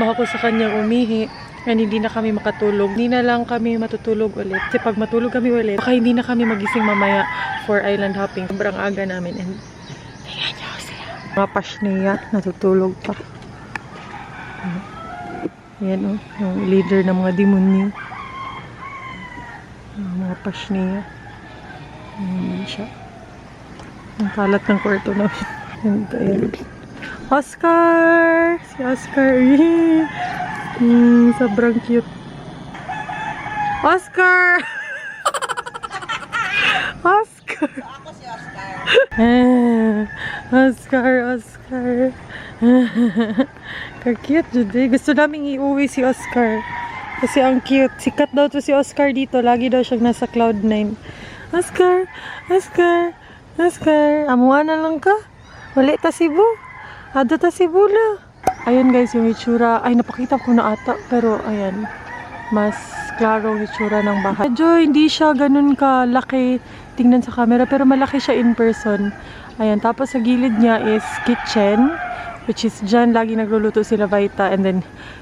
sumama ako sa kanya umihi. And hindi na kami makatulog. Hindi na lang kami matutulog ulit. Kasi pag matulog kami ulit, baka hindi na kami magising mamaya for island hopping. Sobrang aga namin. And tingnan niyo sila. Mga pasniya, natutulog pa. Ayan o, yung leader ng mga demonyo. Mga pasniya. Ayan siya. Ang kalat ng kwarto namin. Ayan. Oscar! Si Oscar! Sobrang cute. Oscar! Oscar! Ako si Oscar. Oscar, Oscar. Ka-cute, Judy. Gusto namin iuwi si Oscar. Kasi ang cute. Sikat daw to si Oscar dito. Lagi daw siyang nasa Cloud9. Oscar! Oscar! Oscar! Amuha na lang ka? Wali ta Cebu? Ada ta Cebu la. Ayan guys, yung itsura. Ay, napakita ko na ata. Pero, ayan. Mas klaro yung itsura ng bahay. Medyo hindi siya ganun kalaki tingnan sa camera. Pero malaki siya in person. Ayan. Tapos sa gilid niya is kitchen. Which is dyan, lagi nagluluto sila Vita. And then,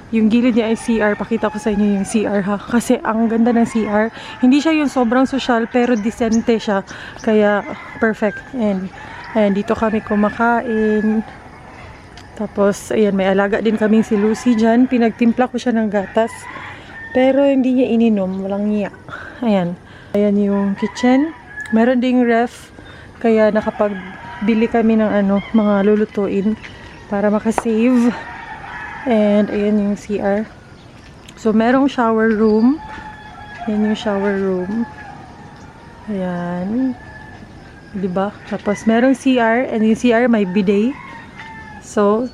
yung gilid niya ay CR. Pakita ko sa inyo yung CR ha. Kasi ang ganda ng CR. Hindi siya yung sobrang social, pero decente siya. Kaya, perfect. And, ayan, dito kami kumakain. Tapos, ayan, may alaga din kaming si Lucy dyan. Pinagtimpla ko siya ng gatas. Pero hindi niya ininom. Walang niya. Ayan. Ayan yung kitchen. Meron ding ref. Kaya nakapagbili kami ng mga lulutuin para makasave. And, ayan yung CR. So, merong shower room. Ayan yung shower room. Ayan. Diba? Tapos, merong CR. And yung CR may bidet. So,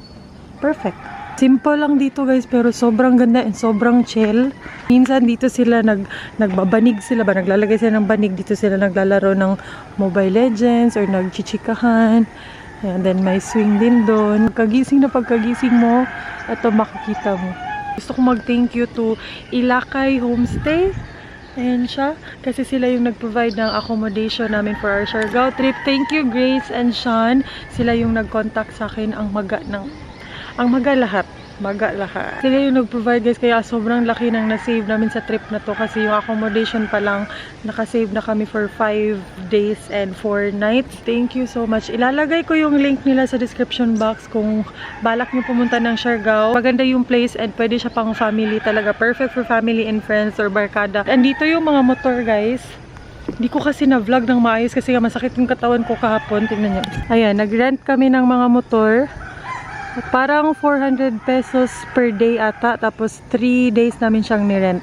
perfect. Simple lang dito guys, pero sobrang ganda and sobrang chill. Minsan dito sila nagbabanig sila ba, naglalagay sila ng banig, dito sila naglalaro ng Mobile Legends or nagchichikahan. And then may swing din doon. Pagkagising mo, ito makikita mo. Gusto ko mag-thank you to Ilakay Homestay. Ayan siya. Kasi sila yung nag-provide ng accommodation namin for our Siargao trip. Thank you, Grace and Sean. Sila yung nag-contact sa akin. Ang maga lahat. Maga lahat. Sila yung nag-provide guys. Kaya sobrang laki ng na-save namin sa trip na to. Kasi yung accommodation pa lang, nakasave na kami for 5 days and 4 nights. Thank you so much. Ilalagay ko yung link nila sa description box kung balak nyo pumunta ng Siargao. Maganda yung place and pwede siya pang family talaga. Perfect for family and friends or barkada. And dito yung mga motor guys. Hindi ko kasi na-vlog ng maayos kasi masakit yung katawan ko kahapon. Tingnan nyo. Ayan, nag-rent kami ng mga motor. Parang 400 pesos per day ata. Tapos 3 days namin siyang nirent.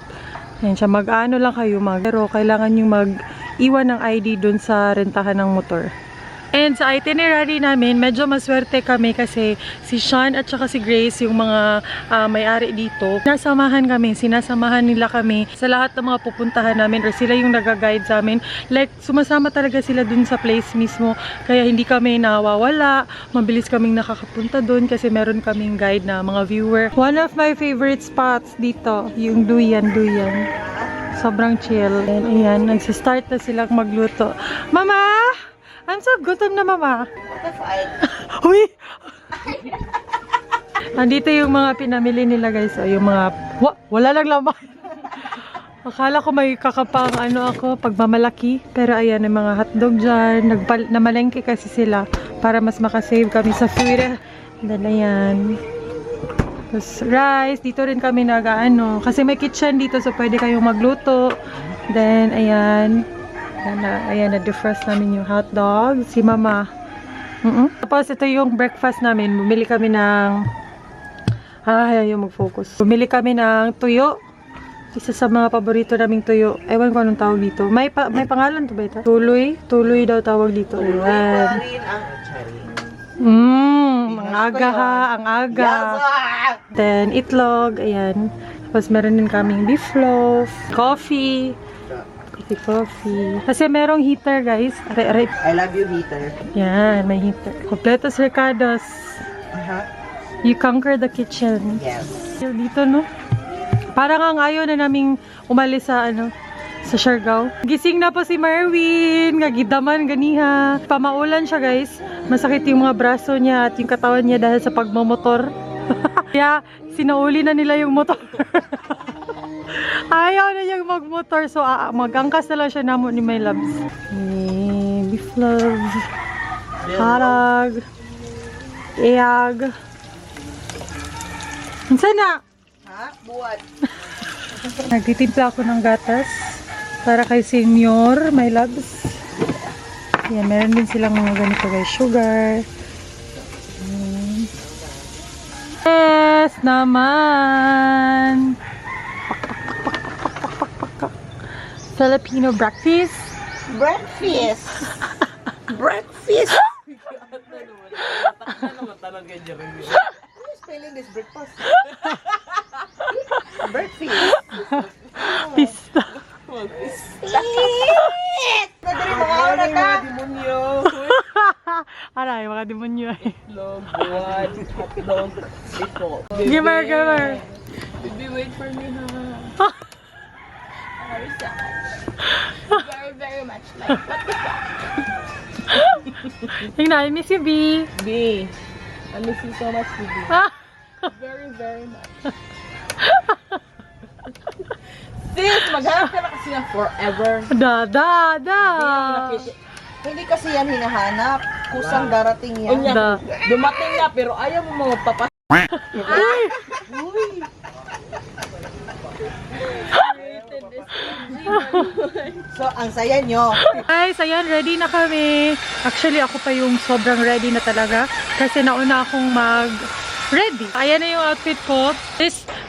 Ayan siya. Mag-ano lang kayo pero kailangan yung mag-iwan ng ID dun sa rentahan ng motor. And sa itinerary namin, medyo maswerte kami kasi si Sean at saka si Grace, yung mga may-ari dito, sinasamahan nila kami sa lahat ng mga pupuntahan namin or sila yung nag-guide sa amin. Like, sumasama talaga sila dun sa place mismo. Kaya hindi kami nawawala. Mabilis kaming nakakapunta dun kasi meron kaming guide na mga viewer. One of my favorite spots dito, yung Duyan. Sobrang chill. And ayan, nagsistart na silang magluto. Mama! I'm so gutom na mama. Uy! Andito yung mga pinamili nila guys. O, yung mga... wala lang laman. Akala ko may kakapang ako, pagmamalaki. Pero ayan, yung mga hotdog dyan. Namalengke kasi sila para mas makasave kami sa food. Then ayan. Tapos rice. Dito rin kami kasi may kitchen dito so pwede kayong magluto. Then ayan. Ayan, na-defrost namin yung hotdog. Si mama. Tapos ito yung breakfast namin. Bumili kami ng... ayan yung mag-focus. Bumili kami ng tuyo. Isa sa mga paborito naming tuyo. Ewan ko anong tawag dito. May pangalan to ba ito? Tuloy? Tuloy daw tawag dito. Ayan. Ang aga ha. Ang aga. Then itlog. Ayan. Tapos meron din kaming beef loaf. Coffee. Coffee. Kasi merong heater, guys. I love you, heater. Yan, may heater. Completos Ricardos. You conquer the kitchen. Yes. Dito, no? Parang ang ayaw na naming umalis sa, sa Siargao. Gising na po si Marwin. Gagidaman, ganiha. Pamaulan siya, guys. Masakit yung mga braso niya at yung katawan niya dahil sa pagmamotor. Kaya sinauli na nila yung motor. Ayaw na niyang magmotor. So magangkas na lang siya namo ni My Loves. Beef loves. Harag. Iyag. Saan na? Ha? Buwan. Nagtitimpla ako ng gatas para kay Senior, My Loves. Yan, meron din silang mga ganito guys, sugar. Yes naman! Filipino breakfast. Breakfast. Breakfast. Ano spelling this breakfast? Breakfast. Pista. Nadiri mga oras ka. Demonyo. Aray, mga demonyo eh. Itlog, buwan, hotdog, ito. Gamer, gamer. Baby, wait for me, ha? Very, very much like what the fuck? Tingnan, I miss you, B. B, I miss you so much, baby. Very, very much. Sis, maghanap ka na kasi na forever. Da. Hindi kasi yan hinahanap. Kusang darating yan. Unya, Da. dumating na pero ayaw mo magpapas. So, ang saya nyo. Guys, ayan, ready na kami. Actually, ako pa yung sobrang ready na talaga. Kasi nauna akong ready. Ayan na yung outfit ko.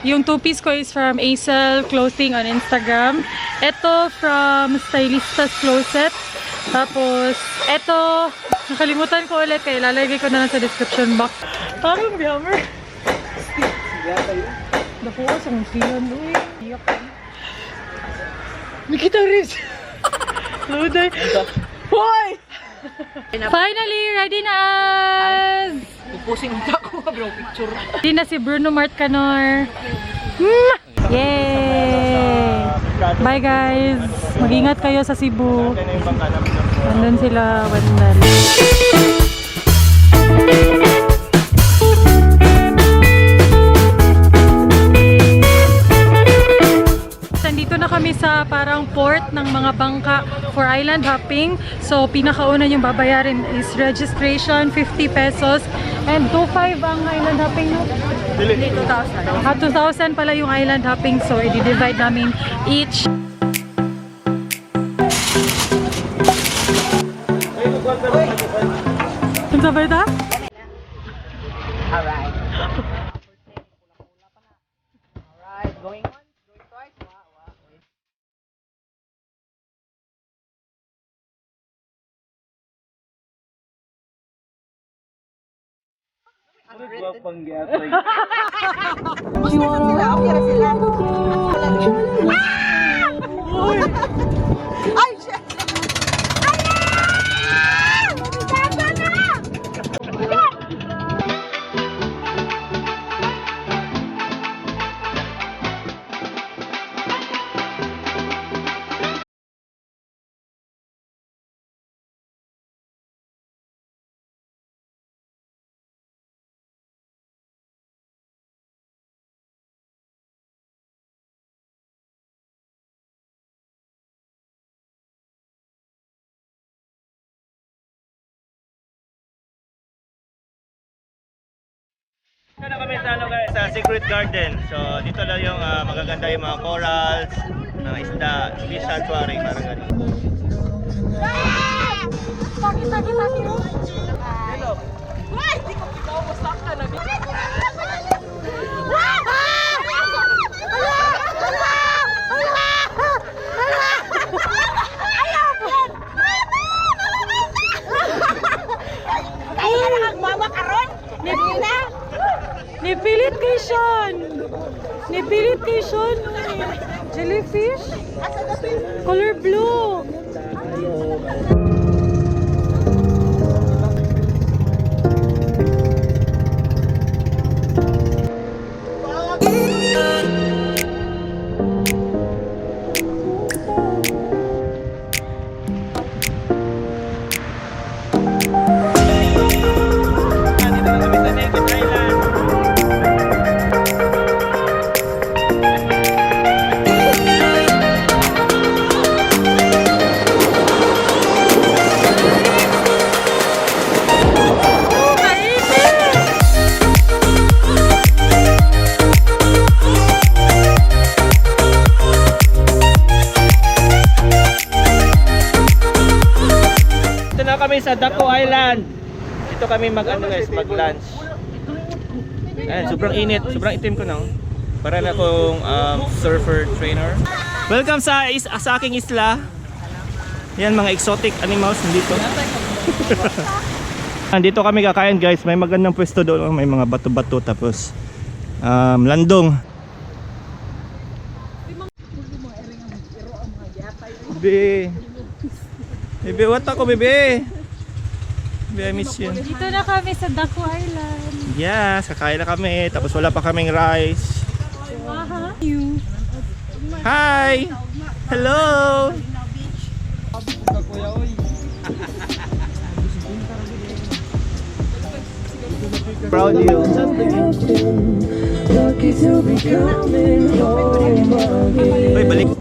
Yung two-piece ko is from Acel Clothing on Instagram. Ito from Stylista's Closet. Tapos, ito, nakalimutan ko ulit kaya ilalagay ko na lang sa description box. Parang biyammer. Naku, sa musihan. Uy, iyak. Mikita rin. Luday. Hoy! Finally, ready na as! Pupusing ako bro, picture. Ready na si Bruno Mart Canor. Yay! Bye guys! Mag-ingat kayo sa Cebu. Nandun sila, Wendell. Nandito na kami sa parang port ng mga bangka for island hopping. So, pinakauna yung babayarin is registration, 50 pesos. And 2.5 ang island hopping, no? Hindi, 2,000. 2,000 pala yung island hopping. So, i-divide namin each. Ang sabay ta? Alright. Alright, going on. Going twice. Wow. Gusto na sila. Okay na sila. Ay, shit! Dito na kami sa, guys, sa Secret Garden. So dito lang yung magaganda yung mga corals, mga isda, fish sanctuary, parang ganun. Hello. Nipilit kay Sean. Nipilit kay Sean. Jellyfish? Color blue. Dito na kami sa Naked Island. Daco Island. Dito kami mag-lunch. Ayan, sobrang init, sobrang itim ko na. Para na akong surfer trainer. Welcome sa aking isla. Yan, mga exotic animals nandito. Dito kami kakain guys, may magandang pwesto doon, may mga bato-bato tapos landong. Bebe, what ako bebe? Bebe, I miss you. Dito na kami sa Daco Island. Yes, kakain na kami, tapos wala pa kaming rice. Hi! Hello! Proud you. Hoy, balik.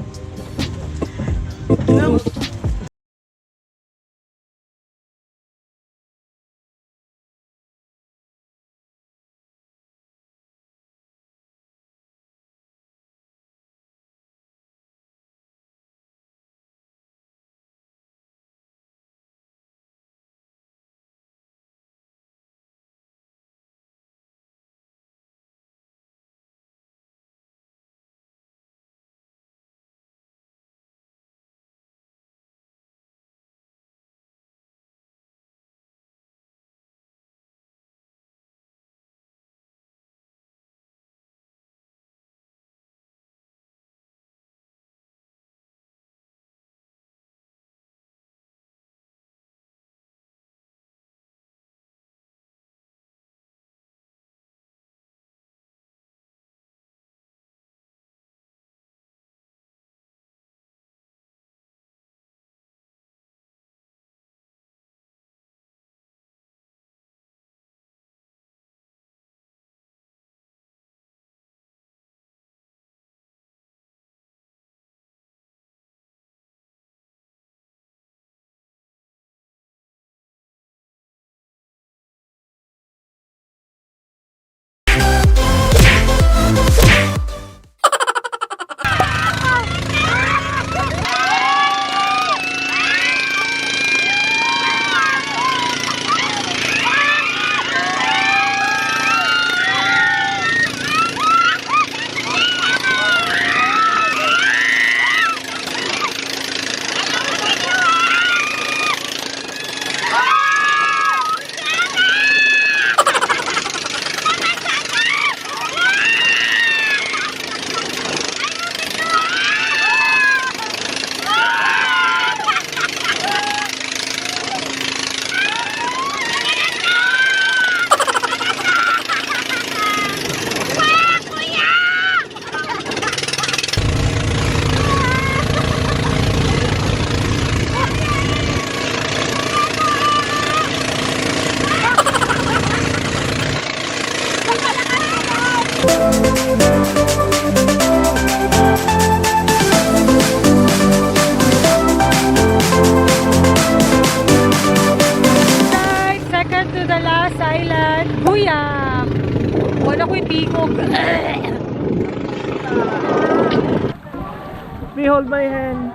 Hold my hand.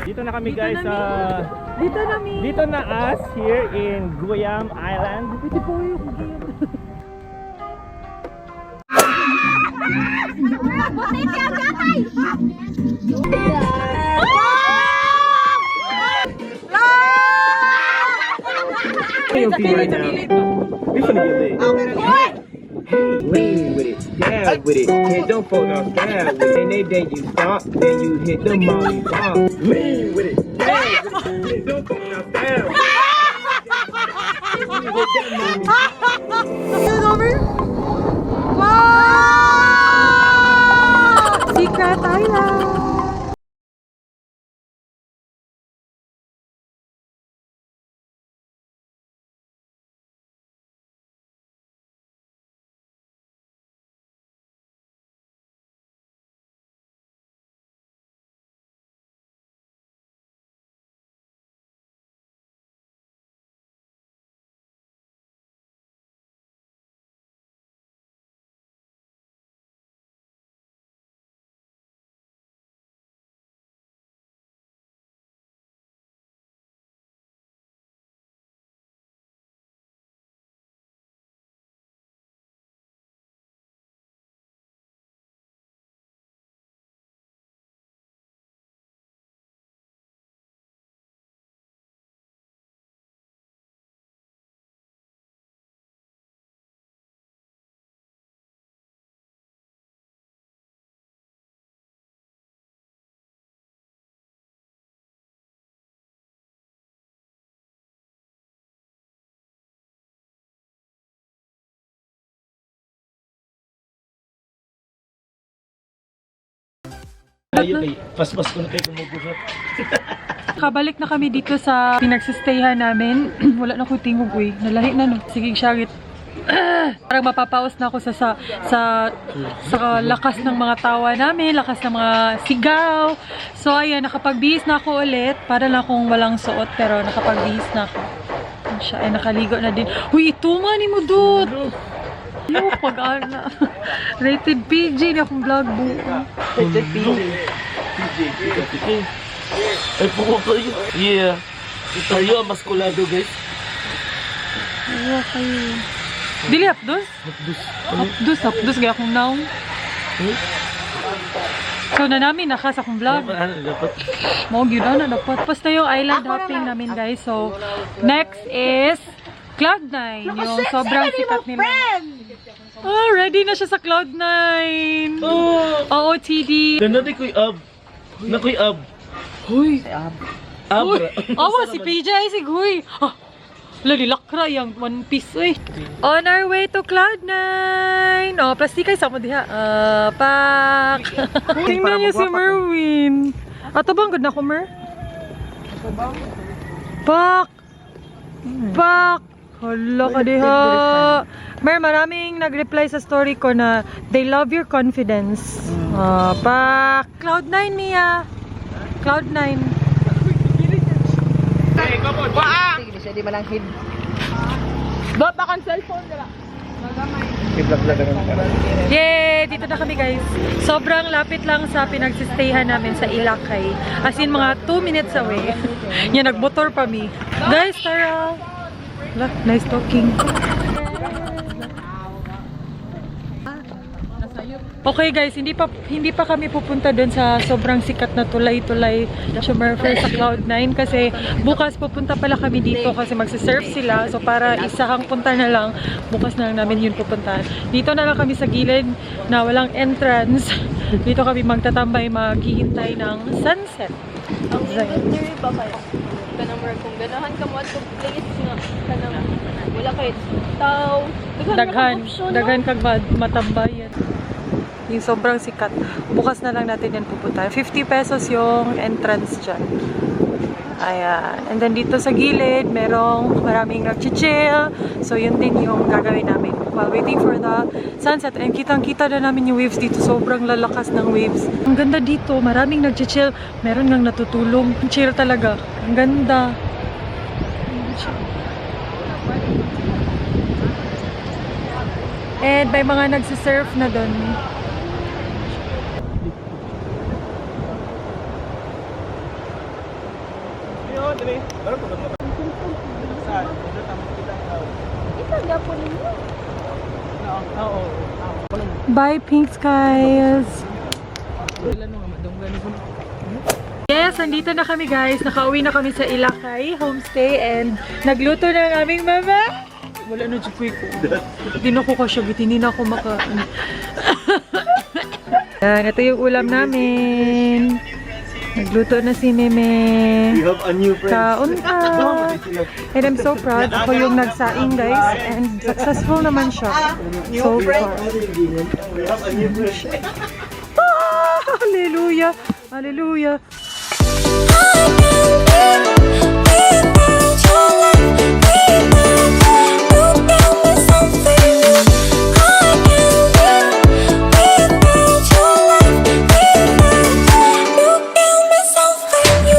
Dito na kami guys sa dito na us here in Guyam Island. Dito po yung Lean with it, down with it. Hey, don't fall down, down with it. And then you stop, then you hit the molly bomb. Lean with it, down with it. Hey, don't fall down, down. You hit that molly bomb. Wow! Secret Island! Pas-pas ko na kayo kumugusot. Kabalik na kami dito sa pinagsistayhan namin. Wala na ko tingog, uy. Nalahi na, no? Sige, syagit. Parang mapapaos na ako sa lakas ng mga tawa namin, lakas ng mga sigaw. So, ayan, nakapagbihis na ako ulit. Para lang akong walang suot, pero nakapagbihis na ako. Ayan siya, ay nakaligo na din. Uy, ito man ni mo, dude! Yo, pag-ana. Rated PG na akong vlog buo. Rated PG. Ay, puko kayo. Yeah. Tayo, maskulado, guys. Ayo kayo. Dili hapdos? Hapdos gaya akong naong. So na namin naka sa akong vlog. Dapat. Mo gyud na dapat. Basta yung island hopping namin, guys. So next is Cloud9, yung sobrang sikat nila. Oh, ready na siya sa Cloud9. Oh! OOTD. Ganda di ko'y ab. Na ko'y ab. Huy. Ab. Uy, awa si PJ ay si Guy. Ah, lali lakra yung One Piece eh. On our way to Cloud9. Oh, plastikay sa mo diha. Pak. Tingnan niyo si Merwin. Ato bang good na ko, Mer? Pak. Pak. Hala ka diha. Mer, maraming nag-reply sa story ko na they love your confidence. Pak. Cloud9 niya. Cloud9. Sige, siya di mananghid. Dot na cellphone nila. Yay! Dito na kami, guys. Sobrang lapit lang sa pinagsistayhan namin sa Ilacay. As in, mga 2 minutes away. Yan, nagmotor pa mi. Guys, tara! Look, nice talking. Okay guys, hindi pa kami pupunta doon sa sobrang sikat na tulay-tulay Shumerfer sa Cloud9 kasi bukas pupunta pala kami dito kasi magsisurf sila. So para isahang punta na lang, bukas na lang namin yun pupuntahan. Dito na lang kami sa gilid na walang entrance. Dito kami magtatambay, maghihintay ng sunset. Ang inventory ba kayo? Kanang more kung ganahan ka mo at kung place nga kanang wala kayo tao. Daghan kag matambayan. Yung sobrang sikat. Bukas na lang natin yan pupunta. 50 pesos yung entrance dyan. Ayan. And then dito sa gilid, maraming nag-chill. So yun din yung gagawin namin while waiting for the sunset. And kitang-kita na namin yung waves dito. Sobrang lalakas ng waves. Ang ganda dito. Maraming nag-chill. Meron ngang natutulog. Chill talaga. Ang ganda. And may mga nagsisurf na doon. Bye, Pink Skies! Yes, andito na kami, guys. Nakauwi na kami sa Ilacay homestay and nagluto na ang aming mama. Wala na jupoy ko. Hindi na ko kasyagit, hindi na ako maka... Yan, ito yung ulam namin. Nagluto na si Meme. We have a new friend. Kaon ka. And I'm so proud. Ako yung nagsaing, guys. And successful naman siya. So far. We have a new friend. Ah, hallelujah. Hallelujah. I can be